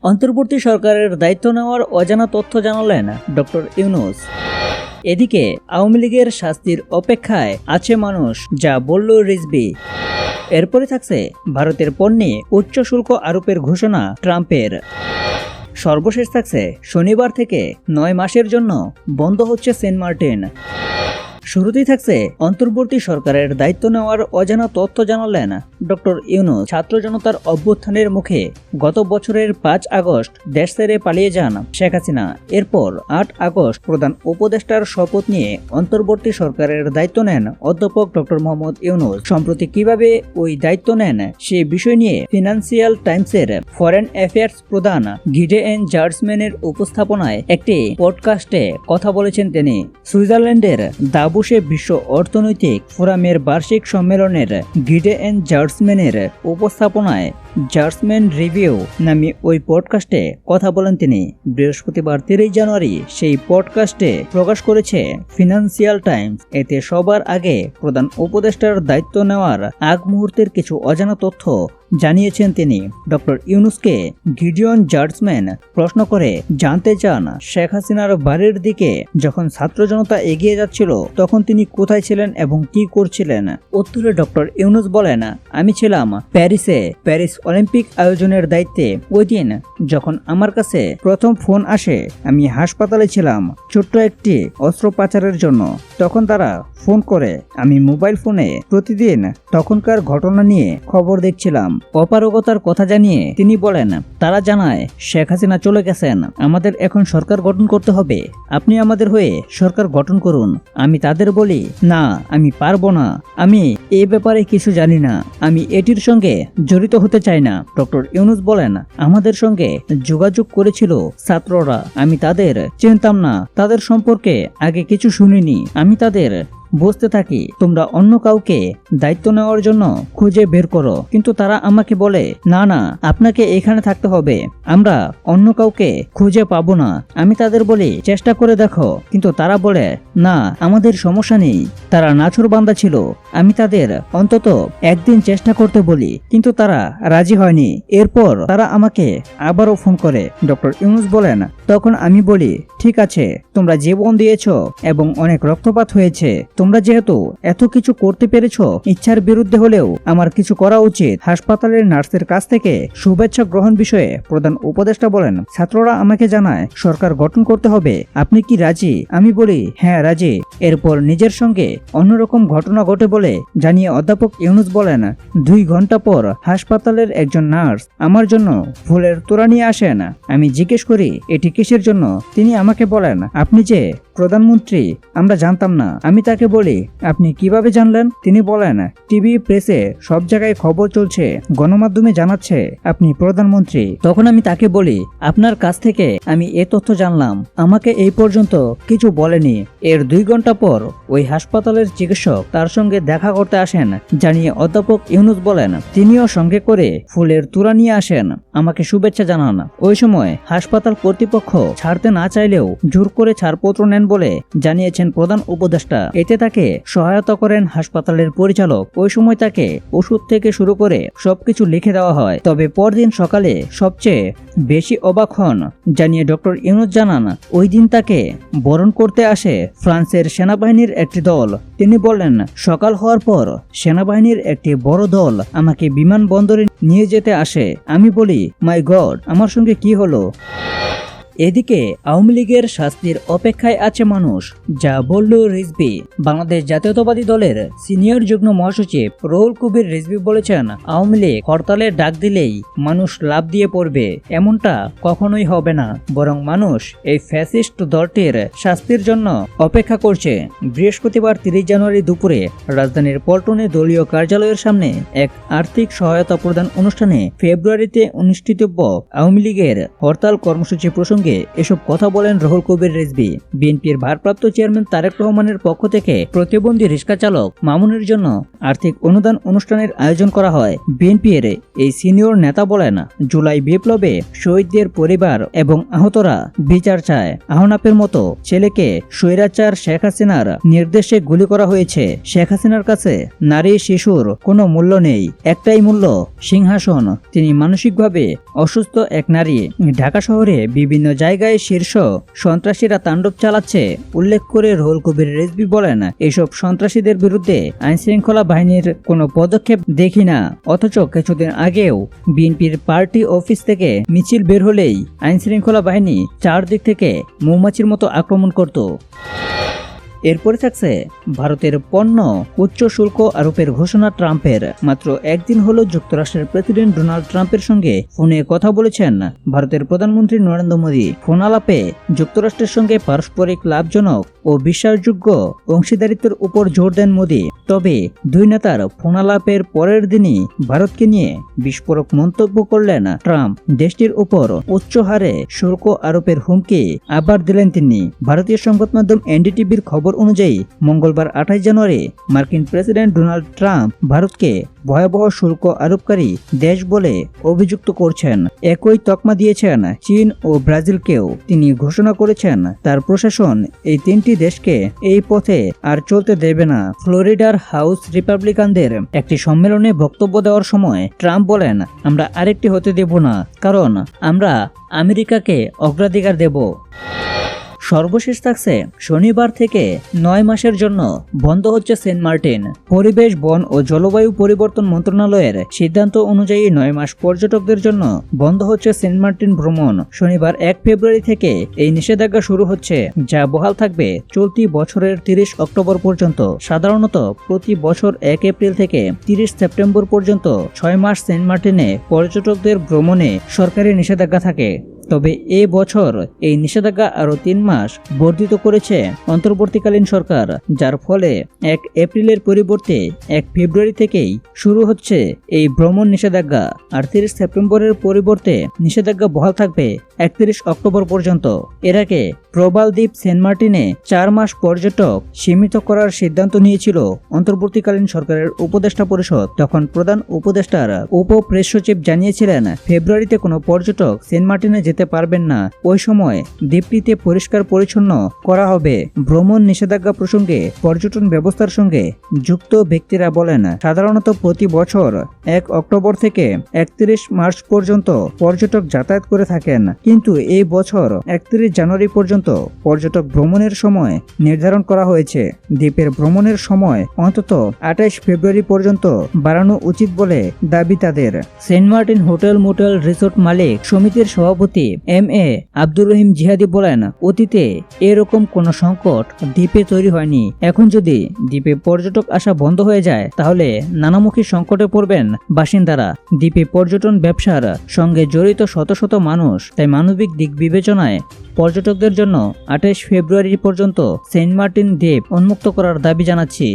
অন্তর্বর্তী সরকারের দায়িত্ব নেওয়ার অজানা তথ্য জানালেন ডক্টর ইউনূস। এদিকে আওয়ামী লীগের শাস্তির অপেক্ষায় আছে মানুষ, যা বলল রিজভী। এরপরে থাকছে ভারতের পণ্যে উচ্চ শুল্ক আরোপের ঘোষণা ট্রাম্পের। সর্বশেষ থাকছে শনিবার থেকে 9 মাসের জন্য বন্ধ হচ্ছে সেন্ট মার্টিন। শুরুতেই থাকছে অন্তর্বর্তী সরকারের দায়িত্ব নেওয়ার অজানা তথ্য জানালেন ডক্টর ইউনূস। ছাত্র জনতার অভ্যুত্থানের মুখে গত বছরের 5 আগস্ট দেশ ছেড়ে পালিয়ে যান শেখ হাসিনা। এরপর 8 আগস্ট প্রধান উপদেষ্টার শপথ নিয়ে অন্তর্বর্তী সরকারের দায়িত্ব নেন অধ্যাপক ডক্টর মোহাম্মদ ইউনূস। সম্প্রতি কিভাবে ওই দায়িত্ব নেন সে বিষয় নিয়ে ফিনান্সিয়াল টাইমসের ফরেন অ্যাফেয়ার্স প্রধান গিডেন জার্সম্যানের উপস্থাপনায় একটি পডকাস্টে কথা বলেছেন তিনি। সুইজারল্যান্ডের দাভোসে বিশ্ব অর্থনৈতিক ফোরামের বার্ষিক সম্মেলনের গিডেন জার্সম্যানের উপস্থাপনায় জার্সম্যান রিভিউ নামে ওই পডকাস্টে কথা বলেন তিনি। বৃহস্পতিবার 30 জানুয়ারি সেই পডকাস্টে প্রকাশ করেছে ফিনান্সিয়াল টাইমস। এতে সবার আগে প্রধান উপদেষ্টার দায়িত্ব নেওয়ার আগ মুহূর্তের কিছু অজানা তথ্য জানিয়েছেন তিনি। ডক্টর ইউনূসকে গিডিয়ন জার্সম্যান প্রশ্ন করে জানতে চান, শেখ হাসিনার বাড়ির দিকে যখন ছাত্র জনতা এগিয়ে যাচ্ছিল তখন তিনি কোথায় ছিলেন এবং কি করছিলেন। উত্তরে ডক্টর ইউনূস বলেন, আমি ছিলাম প্যারিসে, প্যারিস অলিম্পিক আয়োজনের দায়িত্বে। ওই দিন যখন আমার কাছে প্রথম ফোন আসে, আমি হাসপাতালে ছিলাম ছোট্ট একটি অস্ত্রোপচারের জন্য। তখন তারা ফোন করে, আমি মোবাইল ফোনে প্রতিদিন তখনকার ঘটনা নিয়ে খবর দেখছিলাম। অপারগতার কথা জানিয়ে তিনি বলেন, তারা জানায় শেখ হাসিনা চলে গেছেন, আমাদের এখন সরকার গঠন করতে হবে, আপনি আমাদের হয়ে সরকার গঠন করুন। আমি তাদের বলি, না আমি পারবো না, আমি এ ব্যাপারে কিছু জানি না, আমি এটির সঙ্গে জড়িত হতে চাই না। ডক্টর ইউনূস বলেন, আমাদের সঙ্গে যোগাযোগ করেছিল ছাত্ররা, আমি তাদের চিনতাম না, তাদের সম্পর্কে আগে কিছু শুনিনি। আমি তাদের বুঝতে থাকি, তোমরা অন্য কাউকে দায়িত্ব নেওয়ার জন্য খুঁজে বের করো, কিন্তু তারা আমাকে বলে, না না আপনাকে এখানে থাকতে হবে, আমরা অন্য কাউকে খুঁজে পাবো না। আমি তাদের বলি, চেষ্টা করে দেখো, কিন্তু তারা বলে, না আমাদের সমস্যা নেই। তারা নাছোড়বান্দা ছিল। আমি তাদের অন্তত একদিন চেষ্টা করতে বলি, কিন্তু তারা রাজি হয়নি। এরপর তারা আমাকে আবারও ফোন করে। ডক্টর ইউনূস বলেন, তখন আমি বলি, ঠিক আছে, তোমরা জীবন দিয়েছো এবং অনেক রক্তপাত হয়েছে, তোমরা যেহেতু এত কিছু করতে পেরেছো, ইচ্ছার বিরুদ্ধে হলেও আমার কিছু করা উচিত। হাসপাতালের নার্সের কাছ থেকে শুভেচ্ছা গ্রহণ বিষয়ে প্রধান উপদেষ্টা বলেন, ছাত্ররা আমাকে জানায় সরকার গঠন করতে হবে, আপনি কি রাজি? আমি বলি, হ্যাঁ রাজি। এরপর নিজের সঙ্গে অন্যরকম ঘটনা ঘটে বলে জানিয়ে অধ্যাপক ইউনূস বলেন, 2 ঘন্টা পর হাসপাতালের একজন নার্স আমার জন্য ফুলের তোড়া নিয়ে আসেন। আমি জিজ্ঞেস করি, এটি কিসের জন্য? তিনি আমাকে বলেন, আপনি যে প্রধানমন্ত্রী আমরা জানতাম না। আমি তাকে বলি, আপনি কিভাবে জানলেন? তিনি বলেন, টিভি প্রেসে সব জায়গায় খবর চলছে, গণমাধ্যমে জানাচ্ছে আপনি প্রধানমন্ত্রী। তখন আমি তাকে বলি, আপনার কাছ থেকে আমি এ তথ্য জানলাম, আমাকে এই পর্যন্ত কিছু বলেনি। এর 2 ঘন্টা পর ওই হাসপাতালের চিকিৎসক তার সঙ্গে দেখা করতে আসেন, জানিয়ে অধ্যাপক ইউনূস বলেন, তিনিও সঙ্গে করে ফুলের তোড়া নিয়ে আসেন, আমাকে শুভেচ্ছা জানান। ওই সময় হাসপাতাল কর্তৃপক্ষ ছাড়তে না চাইলেও জোর করে ছাড়পত্র নেন বলে জানিয়েছেন প্রধান উপদেষ্টা। এতে তাকে সহায়তা করেন হাসপাতালের পরিচালক। ওই সময় তাকে ওষুধ থেকে শুরু করে সবকিছু লিখে দেওয়া হয়। তবে পরদিন সকালে সবচেয়ে বেশি অবাক হন, জানিয়ে ডক্টর ইউনূস জানান, ওই দিন তাকে বরণ করতে আসে ফ্রান্সের সেনাবাহিনীর একটি দল। তিনি বললেন, সকাল হওয়ার পর সেনাবাহিনীর একটি বড় দল আমাকে বিমানবন্দরে নিয়ে যেতে আসে। আমি বলি, মাই গড, আমার সঙ্গে কি হলো? এদিকে আওয়ামী লীগের শাস্তির অপেক্ষায় আছে মানুষ, যা বলল রিজভী। বাংলাদেশ জাতীয়তাবাদী দলের সিনিয়র যুগ্ম মহাসচিব রুহুল কবির রিজভী বলেছেন, আওয়ামী লীগ হরতালের ডাক দিলেই মানুষ লাফ দিয়ে পড়বে, এমনটা কখনোই হবে না, বরং মানুষ এই ফ্যাসিস্ট দলটির শাস্তির জন্য অপেক্ষা করছে। বৃহস্পতিবার 30 জানুয়ারি দুপুরে রাজধানীর পল্টনে দলীয় কার্যালয়ের সামনে এক আর্থিক সহায়তা প্রদান অনুষ্ঠানে ফেব্রুয়ারিতে অনুষ্ঠিতব্য আওয়ামী লীগের হরতাল কর্মসূচি প্রসঙ্গে সঙ্গে এসব কথা বলেন রুহুল কবির রিজভী। বিএনপির ভারপ্রাপ্ত চেয়ারম্যান তারেক রহমানের পক্ষ থেকে প্রতিবন্ধী রিক্সা চালক মামুনের জন্য আর্থিক অনুদান অনুষ্ঠানের আয়োজন করা হয়। বিএনপির এই সিনিয়র নেতা বলেন, জুলাই বিপ্লবে শহীদদের পরিবার এবং আহতরা বিচার চায়। আহনাপের মতো ছেলেকে স্বৈরাচার শেখ হাসিনার নির্দেশে গুলি করা হয়েছে। শেখ হাসিনার কাছে নারী শিশুর কোনো মূল্য নেই, একটাই মূল্য সিংহাসন। তিনি মানসিকভাবে অসুস্থ এক নারী। ঢাকা শহরে বিভিন্ন জায়গায় শীর্ষ সন্ত্রাসীরা তাণ্ডব চালাচ্ছে উল্লেখ করে রুহুল কবির রিজভী বলেন, এইসব সন্ত্রাসীদের বিরুদ্ধে আইনশৃঙ্খলা বাহিনীর কোনো পদক্ষেপ দেখি না। অথচ কিছুদিন আগেও বিএনপির পার্টি অফিস থেকে মিছিল বের হলেই আইনশৃঙ্খলা বাহিনী চারদিক থেকে মৌমাছির মতো আক্রমণ করত। এরপরে থাকছে ভারতের পণ্য উচ্চ শুল্ক আরোপের ঘোষণা ট্রাম্পের। মাত্র একদিন হলো যুক্তরাষ্ট্রের প্রেসিডেন্ট ডোনাল্ড ট্রাম্পের সঙ্গে ফোনে কথা বলেছেন ভারতের প্রধানমন্ত্রী নরেন্দ্র মোদী। ফোন আলাপে যুক্তরাষ্ট্রের সঙ্গে পারস্পরিক লাভজনক ও বিশ্বাসযোগ্য অংশীদারিত্বের উপর জোর দেন মোদী। তবে দুই নেতার ফোন আলাপের পরের দিনই ভারতকে নিয়ে বিস্ফোরক মন্তব্য করলেন ট্রাম্প। দেশটির উপর উচ্চ হারে শুল্ক আরোপের হুমকি আবার দিলেন তিনি। ভারতীয় সংবাদ মাধ্যম এনডিটিভির খবর অনুযায়ী মঙ্গলবার 28 জানুয়ারি মার্কিন প্রেসিডেন্ট ডোনাল্ড ট্রাম্প ভারতকে ভয়াবহ শুল্ক আরোপকারী দেশ বলে অভিযুক্ত করছেন। একই তকমা দিয়েছেন চীন ও ব্রাজিলকেও। তিনি ঘোষণা করেছেন তার প্রশাসন এই তিনটি দেশকে এই পথে আর চলতে দেবে না। ফ্লোরিডার হাউস রিপাবলিকানদের একটি সম্মেলনে বক্তব্য দেওয়ার সময় ট্রাম্প বলেন, আমরা আরেকটি হতে দেব না, কারণ আমরা আমেরিকাকে অগ্রাধিকার দেব। সর্বশেষ থাকছে শনিবার থেকে 9 মাসের জন্য বন্ধ হচ্ছে সেন্ট মার্টিন। পরিবেশ, বন ও জলবায়ু পরিবর্তন মন্ত্রণালয়ের সিদ্ধান্ত অনুযায়ী 9 মাস পর্যটকদের জন্য বন্ধ হচ্ছে সেন্ট মার্টিন ভ্রমণ। শনিবার 1 ফেব্রুয়ারি থেকে এই নিষেধাজ্ঞা শুরু হচ্ছে, যা বহাল থাকবে চলতি বছরের 30 অক্টোবর পর্যন্ত। সাধারণত প্রতি বছর 1 এপ্রিল থেকে 30 সেপ্টেম্বর পর্যন্ত 6 মাস সেন্ট মার্টিনে পর্যটকদের ভ্রমণে সরকারি নিষেধাজ্ঞা থাকে। তবে এ বছর এই নিষেধাজ্ঞা আরও 3 মাস বর্ধিত করেছে অন্তর্বর্তীকালীন সরকার, যার ফলে 1 এপ্রিলের পরিবর্তে 1 ফেব্রুয়ারি থেকেই শুরু হচ্ছে এই ভ্রমণ নিষেধাজ্ঞা। আর 30 সেপ্টেম্বরের পরিবর্তে নিষেধাজ্ঞা বহাল থাকবে 31 অক্টোবর পর্যন্ত। এর আগে প্রবাল দ্বীপ সেন্ট মার্টিনে 4 মাস পর্যটক সীমিত করার সিদ্ধান্ত নিয়েছিল অন্তর্বর্তীকালীন সরকারের উপদেষ্টা পরিষদ। তখন প্রধান উপদেষ্টার উপ প্রেস সচিব জানিয়েছিলেন, ফেব্রুয়ারিতে কোনো পর্যটক সেন্ট মার্টিনে যেতে পারবেন না। ওই সময় দ্বীপটিতে পরিষ্কার পরিচ্ছন্ন করা হবে। ভ্রমণ নিষেধাজ্ঞা প্রসঙ্গে পর্যটন ব্যবস্থার সঙ্গে যুক্ত ব্যক্তিরা বলেন, সাধারণত প্রতি বছর 1 অক্টোবর থেকে 31 মার্চ পর্যন্ত পর্যটক যাতায়াত করে থাকেন, কিন্তু এই বছর 31 জানুয়ারি পর্যন্ত পর্যটক ভ্রমণের সময় নির্ধারণ করা হয়েছে। দ্বীপের ভ্রমণের সময় অন্তত 28 ফেব্রুয়ারি পর্যন্ত বাড়ানো উচিত বলে দাবি তাদের। Saint Martin hotel motel resort মালিক সমিতির সভাপতি MA আব্দুর রহিম জিহাদি বলেন, অতীতে এরকম কোনো সংকট দ্বীপে তৈরি হয়নি। এখন যদি দ্বীপে পর্যটক আসা বন্ধ হয়ে যায়, তাহলে নানামুখী সংকটে পড়বেন বাসিন্দারা। দ্বীপে পর্যটন ব্যবসার সঙ্গে জড়িত শত শত মানুষ। তাই মানবিক দিক বিবেচনায় পর্যটকদের জন্য 28 ফেব্রুয়ারি পর্যন্ত সেন্ট মার্টিন দ্বীপ উন্মুক্ত করার দাবি জানাচ্ছি।